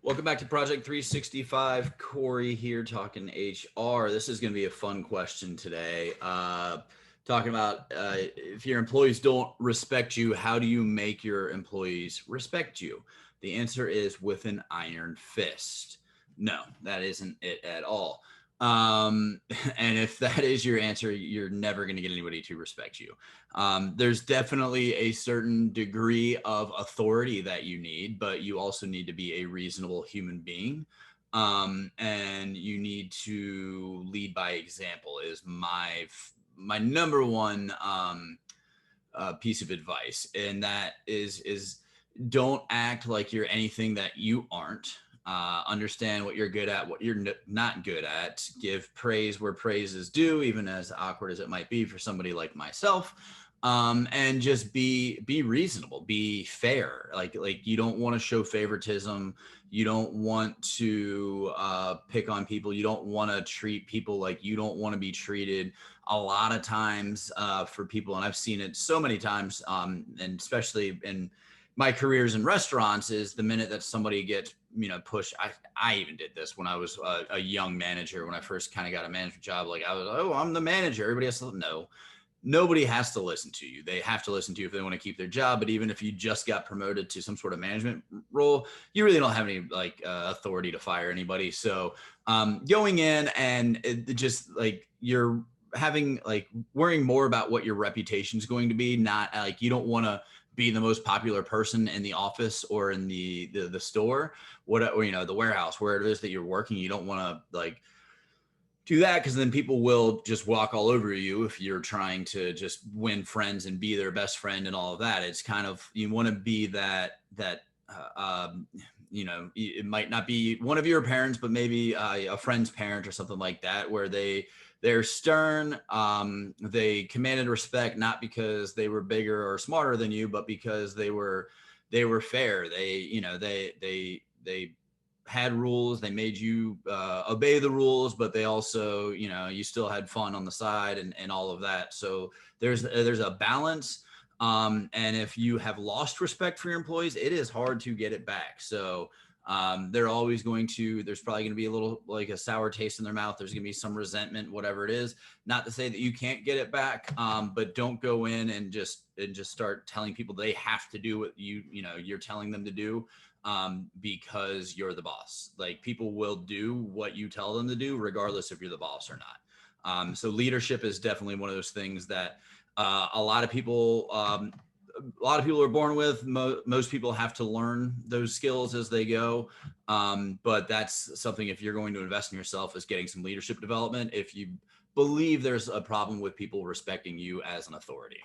Welcome back to Project 365. Corey here talking HR. This is going to be a fun question today. Talking about if your employees don't respect you, how do you make your employees respect you? The answer is with an iron fist. No, that isn't it at all. Um, and if that is your answer, you're never going to get anybody to respect you. There's definitely a certain degree of authority that you need, but you also need to be a reasonable human being. And you need to lead by example is my number one piece of advice, and that is don't act like you're anything that you aren't. Understand what you're good at, what you're not good at. Give praise where praise is due, even as awkward as it might be for somebody like myself. And just be reasonable, be fair. Like you don't want to show favoritism. You don't want to pick on people. You don't want to treat people like you don't want to be treated. A lot of times for people, and I've seen it so many times, and especially in my careers in restaurants, is the minute that somebody gets pushed. I even did this when I was a young manager. When I first kind of got a management job, like I was, oh, I'm the manager, everybody else. No, nobody has to listen to you. They have to listen to you if they want to keep their job. But even if you just got promoted to some sort of management role, you really don't have any authority to fire anybody. So going in and just like you're having like worrying more about what your reputation is going to be, not like you don't want to be the most popular person in the office or in the store, or the warehouse, where it is that you're working. You don't want to like do that, because then people will just walk all over you if you're trying to just win friends and be their best friend and all of that. It's kind of, you want to be that it might not be one of your parents, but maybe a friend's parent or something like that, where they're stern. They commanded respect not because they were bigger or smarter than you, but because they were fair. They had rules. They made you obey the rules, but they also, you still had fun on the side and all of that. So there's a balance. And if you have lost respect for your employees, it is hard to get it back. So they're always there's probably going to be a little like a sour taste in their mouth. There's going to be some resentment, whatever it is. Not to say that you can't get it back, but don't go in and just start telling people they have to do what you're telling them to do, because you're the boss. Like, people will do what you tell them to do, regardless if you're the boss or not. So leadership is definitely one of those things that a lot of people are born with. Most people have to learn those skills as they go. But that's something, if you're going to invest in yourself, is getting some leadership development if you believe there's a problem with people respecting you as an authority.